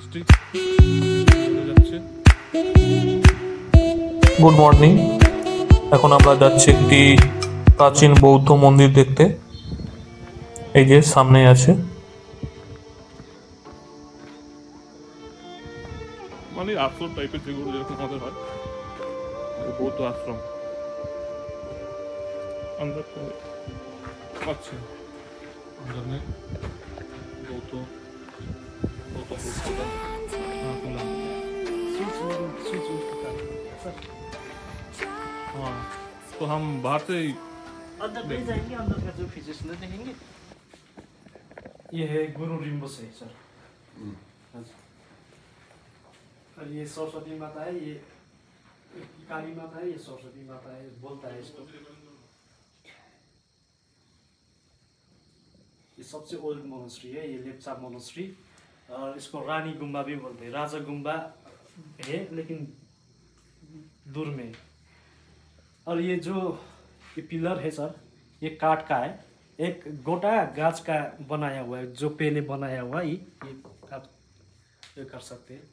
Monastery যাচ্ছে। Good morning. এখন আমরা যাচ্ছি একটি প্রাচীন বৌদ্ধ মন্দির দেখতে। এই যে সামনে আছে। মানে আশ্রম টাইপের যেগুলো যেরকম আমাদের হয়, বৌদ্ধ আশ্রম। अंदर तो अच्छा अंदर में बौद्ध बौद्ध हाँ, तो हम बाहर से ही अंदर ले जाएंगे। अंदर का जो फीचर्स ले देखेंगे। ये है गुरु रिम्बोछे सर। और ये सरस्वती माता है, ये काली माता है, ये सरस्वती माता है, बोलता है इसको। ये सबसे ओल्ड मोनेस्ट्री है, ये लेप्चा मोनेस्ट्री। और इसको रानी गुम्बा भी बोलते हैं। राजा गुम्बा है लेकिन दूर में। और ये जो ये पिलर है सर, ये काठ का है, एक गोटा गाछ का बनाया हुआ है, जो पहले बनाया हुआ ये आप ये कर सकते हैं।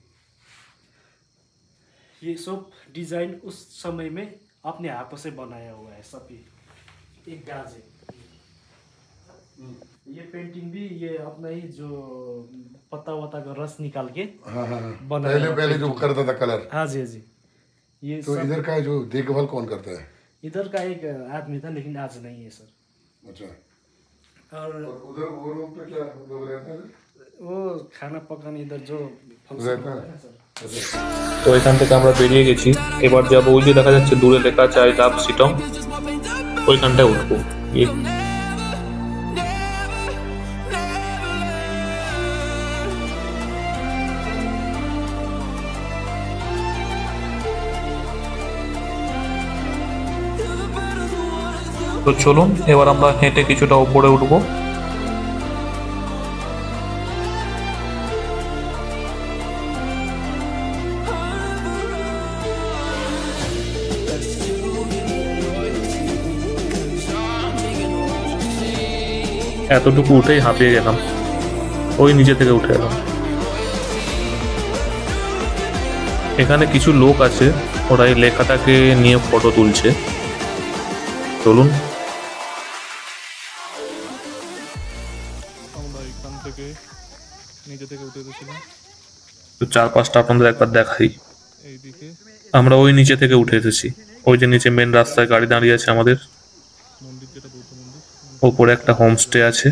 ये सब डिजाइन उस समय में अपने हाथों से बनाया हुआ है सब। ये एक गाज है। ये पेंटिंग भी ये अपना ही जो पत्ता वत्ता का रस निकाल के बनाया। पहले जो करता था कलर। हाँ जी हाँ जी। ये तो इधर का जो देखभाल कौन करता है? इधर का एक आदमी था लेकिन आज नहीं है सर। अच्छा। और उधर वो रूम पे क्या लोग रहते हैं? वो खाना पकाने इधर जो फंक्शन रहता होता है। है ना सर। তো এখান থেকে আমরা বেরিয়ে গেছি। এবার যাবো ওই যে দেখা যাচ্ছে দূরে লেখা আছে আই লাভ শিটং, ওইখানটায় উঠবো। তো চলুন এবার আমরা হেঁটে কিছুটা উপরে উঠবো। এতটুকু উঠেই হাঁপিয়ে গেলাম, ওই নিচে থেকে উঠে এলাম। এখানে কিছু লোক আছে, ওরা এই লেখাটাকে নিয়ে ফটো তুলছে। চলুন। আমরা এখান থেকে নিচে থেকে উঠে গেছিলাম। তো চারপাশটা আপনাদের একবার দেখাই। এইদিকে আমরা ওই নিচে থেকে উঠে এসেছি। ওই যে নিচে মেন রাস্তায় গাড়ি দাঁড়িয়ে আছে আমাদের। মন্দির, যেটা বৌদ্ধ মন্দির, ওপরে একটা হোমস্টে আছে।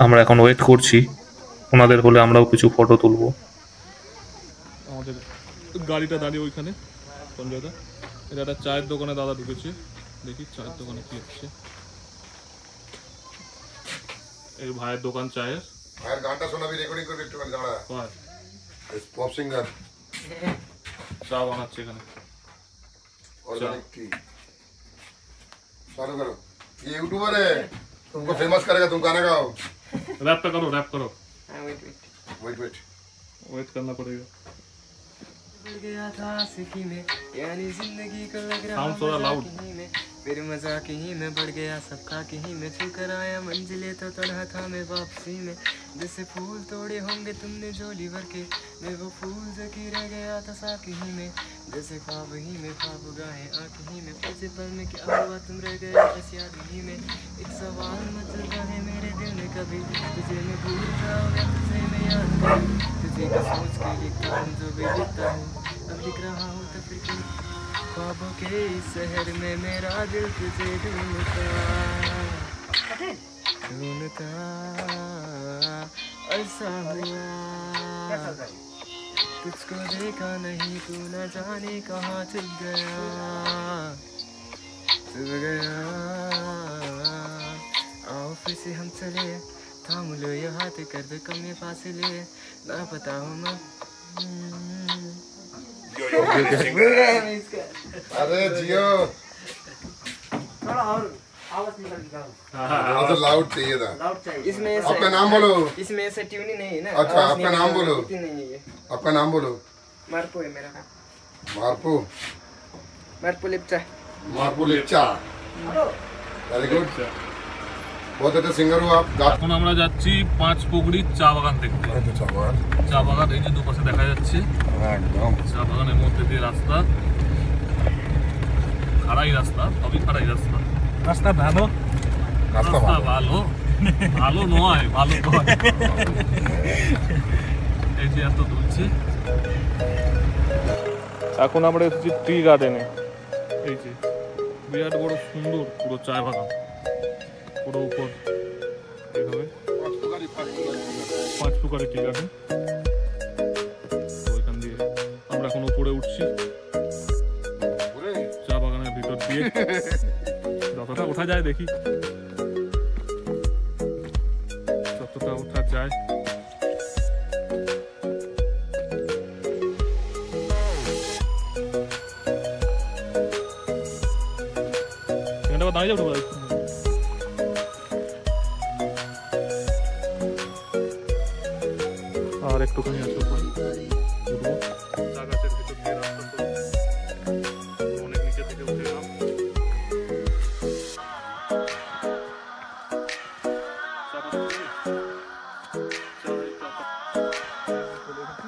আমরা এখন ওয়েট করছি, ওনাদের হলে আমরাও কিছু ফটো তুলবো। আমাদের গাড়িটা দাঁড়িয়ে ওইখানে সঞ্জয়দা। এটা একটা চায়ের দোকানে দাদা ঢুকেছে, দেখি চায়ের দোকানে কি হচ্ছে। এই ভাইয়ের দোকান চায়ের। ভাইয়ের গানটা শোনাবি, রেকর্ডিং করবি একটুখানি দাঁড়া। হয় পপ সিঙ্গার চা বানাচ্ছে এখানে। ऑर्गेनिक टी चालू करो। ये यूट्यूबर है, तुमको फेमस करेगा, तुम गाना गाओ। रैप तो करो, रैप करो। वेट वेट वेट करना पड़ेगा। बढ़ गया था आशिकी में, यानी जिंदगी को लग रहा साउंड थोड़ा लाउड। में, फिर मजाक ही में बढ़ गया सबका कहीं में, छू कर आया मंजिले तो तन्हा था मैं वापसी में। जैसे फूल तोड़े होंगे तुमने झोली भर के, मैं वो फूल जकी रह गया था साकी ही में। जैसे ख्वाब ही में ख्वाब गाए आँख ही में, पल पल में क्या हुआ तुम रह गए बस याद ही में। एक सवाल मचलता है मेरे दिल में कभी, तुझे मैं भूल जाऊँ या तुझे मैं याद करूँ। तुझे का सोच के लिखता हूँ जो भी लिखता हूँ, अब लिख रहा हूँ तो फिर क्यों। ख्वाबों के इस शहर में मेरा दिल तुझे ढूंढता ढूंढता ऐसा हुआ, तुझको देखा नहीं तू न जाने कहाँ छुप गया, छुप गया। आओ फिर से हम चले, थाम लो ये हाथ कर दो कम ये फासले, ना पता हूँ मैं अरे जियो थोड़ा और आवाज निकाल के गाओ। तो लाउड चाहिए था। लाउड चाहिए। इसमें आपका नाम बोलो। इसमें ऐसा ट्यून ही नहीं है ना। अच्छा, आवाज आपका नहीं नाम है, बोलो। इतनी नहीं है ये। आपका नाम बोलो। मार्को है मेरा नाम, मार्पो। मार्को लेप्चा। Marpo Lepcha, very good. बहुत अच्छे सिंगर हो आप। এখন আমরা যাচ্ছি পাঁচ পুকুরির চা বাগান দেখতে। চা বাগান এই যে দুপাশে দেখা যাচ্ছে, একদম চা বাগানের মধ্যে দিয়ে রাস্তা, খাড়াই রাস্তা, সবই খাড়াই রাস্তা। রাস্তা ভালো, রাস্তা রাস্তা ভালো। ভালো, ভালো নয়, ভালো নয়। এই যে এত দুলছে। এখন আমরা এসেছি টি গার্ডেনে। এই যে বিরাট বড় সুন্দর পুরো চা বাগান, পুরো উপর এইভাবে পাঁচ প্রকারের টি গার্ডেন। তো ওইখান দিয়ে আমরা এখন উপরে উঠছি চা বাগানের ভিতর দিয়ে, যতটা ওঠা যায় দেখি, যতটা ওঠা যায়। এখানটা আবার দাঁড়িয়ে যাবো। আর একটুখানি আছে উপরে উঠবো। চা গাছের ভিতর দিয়ে রাস্তা তো অনেক নিচে থেকে উঠে এলাম। চা পাতা খাবে? চা এই চা পাতা। চলে এসেছি।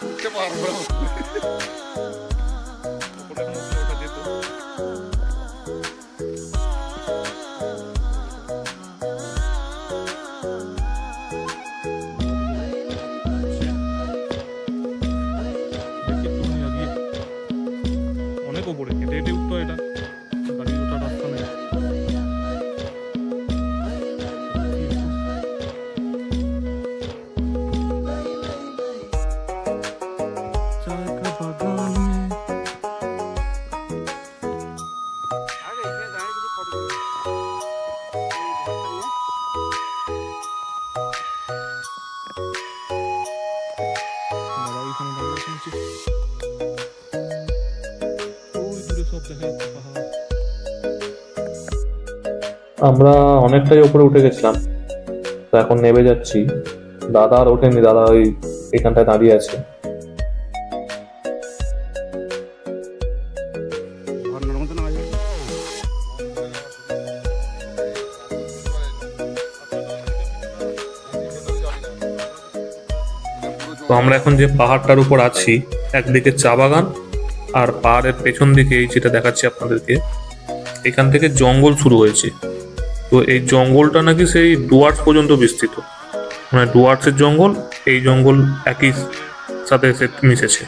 উঠতে পারবো না। উপরে এখন উঠলে ওঠা যেত। অনেক উপরে হেঁটে হেঁটে উঠতো, এটা গাড়ি ওঠার রাস্তা নেই। দাদা ওইখানে দাঁড়িয়ে শুনছি, ওই দূরে সব দেখা যাচ্ছে পাহাড়। আমরা অনেকটাই উপরে উঠে গেছিলাম, তো এখন নেমে যাচ্ছি। দাদা আর ওঠেনি, দাদা ওই এখানটায় দাঁড়িয়ে আছে। তো আমরা এখন যে পাহাড়টার উপর আছি, একদিকে চা বাগান আর পাহাড়ের পেছন দিকে এই যেটা দেখাচ্ছি আপনাদেরকে, এখান থেকে জঙ্গল শুরু হয়েছে। তো এই জঙ্গলটা নাকি সেই ডুয়ার্স পর্যন্ত বিস্তৃত, মানে ডুয়ার্সের জঙ্গল এই জঙ্গল একই সাথে এসে মিশেছে।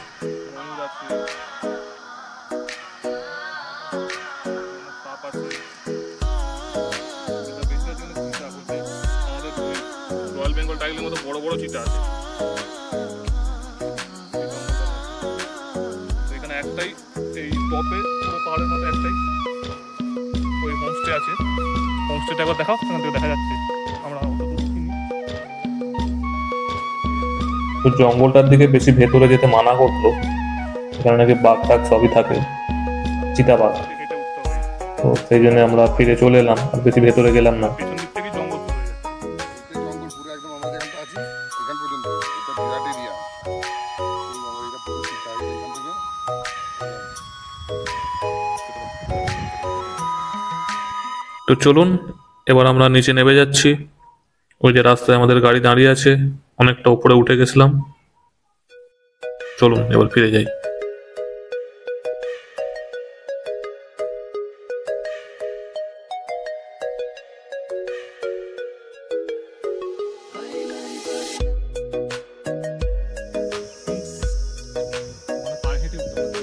রয়্যাল বেঙ্গল টাইগারের মতো বড় বড় চিতা আছে। তো এখানে একটাই, এই টপে পুরো পাহাড়ের মধ্যে একটাই ওই হোমস্টে আছে। হোমস্টেটা একবার দেখাও, এখান থেকে দেখা যাচ্ছে। আমরা অত দূর উঠিনি। তো জঙ্গলটার দিকে বেশি ভেতরে যেতে মানা করতো, এখানে নাকি বাঘ টাঘ সবই থাকে, চিতাবাঘ। হেঁটে উঠতে হবে। তো সেই জন্য আমরা ফিরে চলে এলাম, আর বেশি ভেতরে গেলাম না। পেছন দিক থেকে জঙ্গল শুরু হয়ে যাচ্ছে। এই জঙ্গল পুরো একদম আমরা যেখানটা আছি এখান পর্যন্ত, এটা বিরাট এরিয়া। এটা পুরো চিতা এখান থেকে। তো চলুন এবার আমরা নিচে নেমে যাচ্ছি। ওই যে রাস্তায় আমাদের গাড়ি দাঁড়িয়ে আছে, অনেকটা উপরে উঠে গেছিলাম। চলুন এবার ফিরে যাই। মানে পায়ে হেঁটে উঠতে হবে।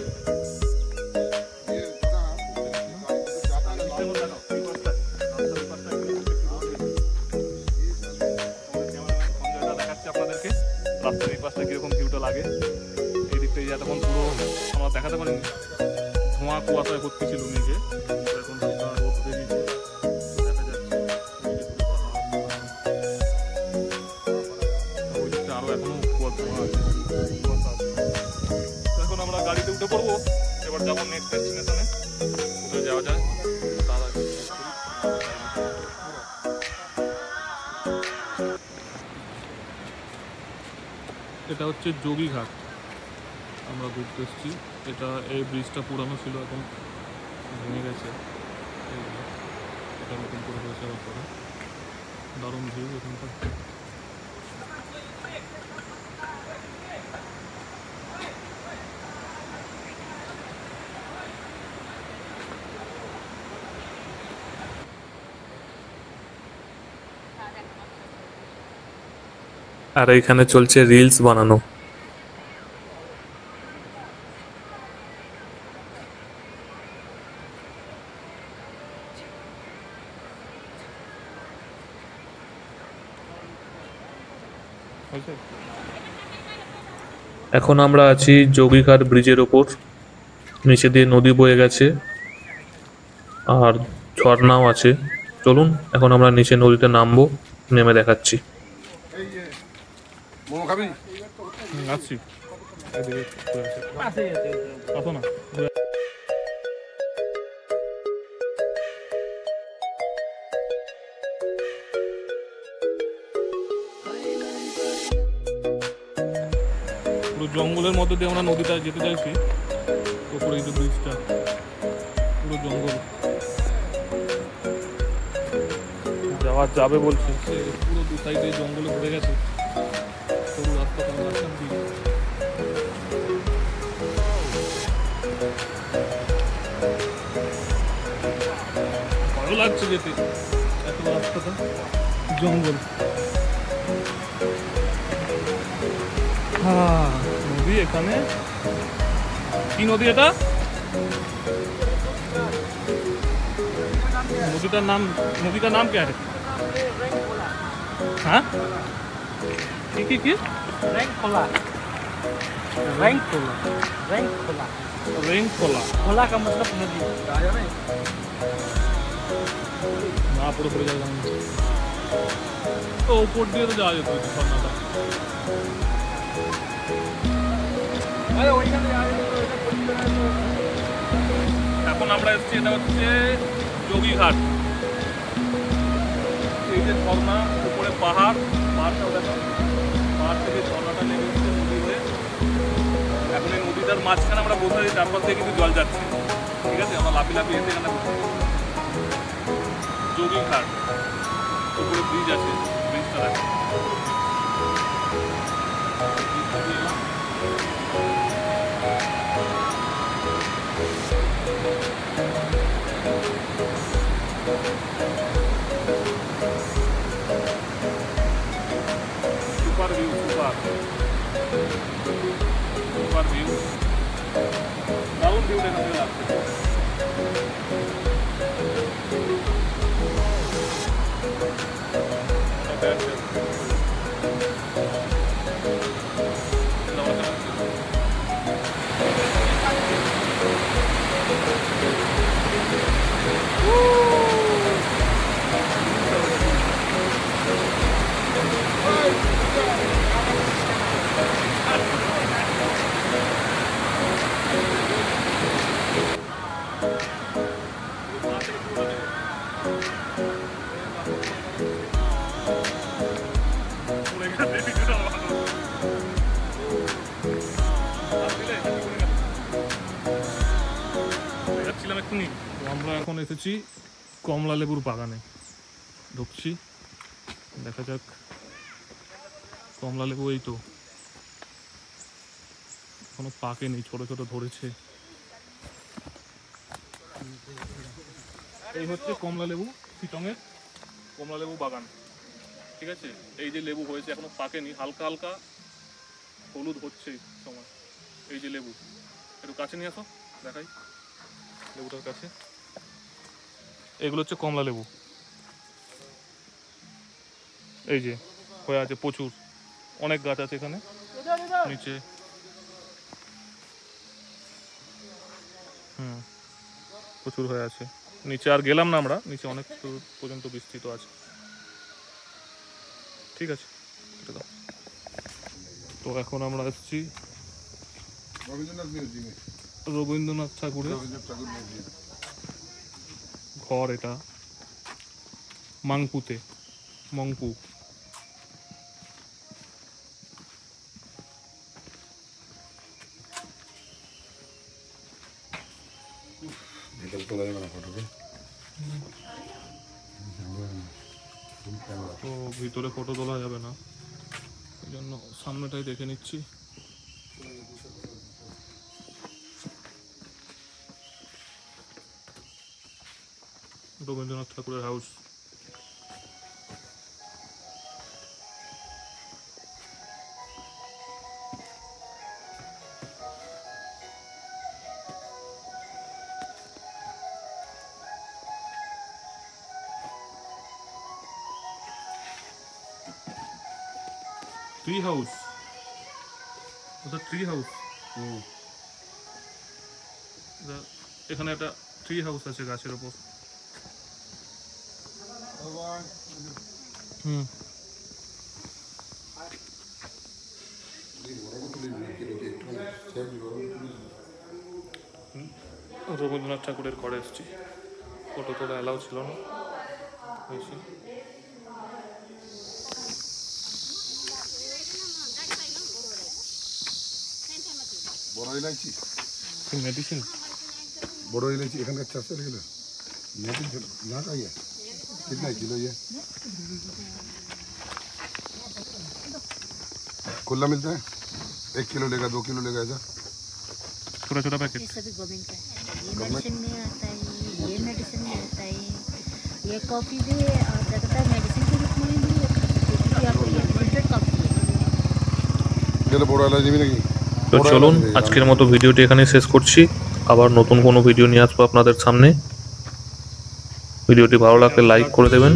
আপনাদেরকে রাস্তার এই পাশটা কিরকম ভিউটা লাগে। এই দিকটা এতক্ষণ পুরো আমরা দেখাতে পারিনি, ধোঁয়া কুয়াশায় ভর্তি ছিল মেঘে। এখন হালকা রোদ বেরিয়েছে, দেখা যাচ্ছে ওই দিকটা আরো এখনো কুয়াশা আছে, কুয়াশা আছে। তো এখন আমরা গাড়িতে উঠে পড়বো, এবার যাবো নেক্সট ডেস্টিনেশনে। কোথায় যাওয়া যায় তার আগে এটা হচ্ছে যোগীঘাট, আমরা ঘুরতে এসেছি। এটা এই ব্রিজটা পুরানো ছিল, এখন ভেঙে গেছে। এই যে। রাস্তাটা নতুন করে হয়েছে আবার পরে। দারুণ ভিউ এখানটা। আর এখানে চলছে রিলস বানানো। হয়েছে? এখন আমরা আছি যোগীঘাট ব্রিজের ওপর, নিচে দিয়ে নদী বয়ে গেছে আর ঝর্ণাও আছে। চলুন এখন আমরা নিচে নদীতে নামবো, নেমে দেখাচ্ছি। মোমো খাবি? আসছি এদিকে ঘুরে আসি। আসো না ঘুরে। পুরো জঙ্গলের মধ্যে দিয়ে আমরা নদীটা যেতে চাইছি। ওপরে এই যে ব্রিজটা, পুরো জঙ্গল যাওয়া যাবে বলছে। সে পুরো দু সাইডে জঙ্গলে ভরে গেছে, সরু রাস্তা কোনো রাস্তা দিয়ে। ভালো লাগছে যেতে, এত রাস্তাটা জঙ্গল। হ্যাঁ নদী এখানে। কি নদী এটা? নদীটার নাম क्या है? हाँ কি रैंक खोला। रेंग खोला खोला का मतलब नदी। না পুরো পড়ে যাবে তো উপর দিয়ে তো যাওয়া যেত ঝর্ণাটা। এখন আমরা এসেছি, এটা হচ্ছে যোগীঘাট। এই যে ঝর্ণা, উপরে পাহাড়টাও দেখো, পাহাড় থেকে ঝর্ণাটা নেমে এসেছে নদী হয়ে। এখন এই নদীটার মাঝখানে আমরা বসে আছি, চারপাশ থেকে কিন্তু জল যাচ্ছে। ঠিক আছে, আমরা লাফি এসে এখানে বসে আছি। যোগীঘাট, উপরে ব্রিজ আছে, ব্রিজটা দেখো। ব্রিজটা দিয়ে এলাম। সুপার ভিউ, সুপার ভিউ, দারুণ ভিউটা এখান থেকে লাগছে। আমরা এখন এসেছি কমলা লেবুর বাগানে, ঢুকছি, দেখা যাক। কমলা লেবু এই তো এখনো পাকেনি, ছোট ছোট ধরেছে। এই হচ্ছে কমলা লেবু, শিটংয়ের কমলা লেবু বাগান। ঠিক আছে, এই যে লেবু হয়েছে এখনো পাকেনি, হালকা হালকা হলুদ হচ্ছে সময়। এই যে লেবু, একটু কাছে নিয়ে আসো দেখাই লেবুটার কাছে। এগুলো হচ্ছে কমলা লেবু, এই যে হয়ে আছে প্রচুর, অনেক গাছ আছে এখানে নিচে। প্রচুর হয়ে আছে নিচে। আর গেলাম না আমরা নিচে, অনেক দূর পর্যন্ত বিস্তৃত আছে। ঠিক আছে, কেটে দাও। তো এখন আমরা এসেছি রবীন্দ্রনাথ ঠাকুরের ঘর। এটা মংপু। তো ভিতরে ফটো তোলা যাবে না, এই জন্য সামনেটাই দেখে নিচ্ছি। রবীন্দ্রনাথ ঠাকুরের হাউস। ট্রি হাউস, ওটা ট্রি হাউস। এখানে একটা ট্রি হাউস আছে গাছের ওপর। হুম, রবীন্দ্রনাথ ঠাকুরের ঘরে এসেছি, ফটো তোলা অ্যালাউ ছিল না, হয়েছি। বড় ইলাইচি, মেডিসিন बड़ो इलायची एखन का 400 किलो मेडिसिन यहाँ का ही है। कितना किलो ये खुला मिलता है? 1 किलो लेगा 2 किलो लेगा ऐसा? छोटा छोटा पैकेट। ये सभी गोविंद का है, ये मेडिसिन में आता है, ये मेडिसिन में आता है, ये कॉफ़ी भी ज़्यादातर मेडिसिन के रूप में भी खा सकते हैं क्योंकि आपको ये फिल्टर्ड कॉफ़ी है। ये बड़ा इलायची भी नहीं। তো চলুন আজকের মতো ভিডিওটি এখানে শেষ করছি, আবার নতুন কোনো ভিডিও নিয়ে আসবো আপনাদের সামনে। ভিডিওটি ভালো লাগলে লাইক করে দেবেন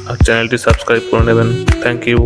আর চ্যানেলটি সাবস্ক্রাইব করে নেবেন। Thank you.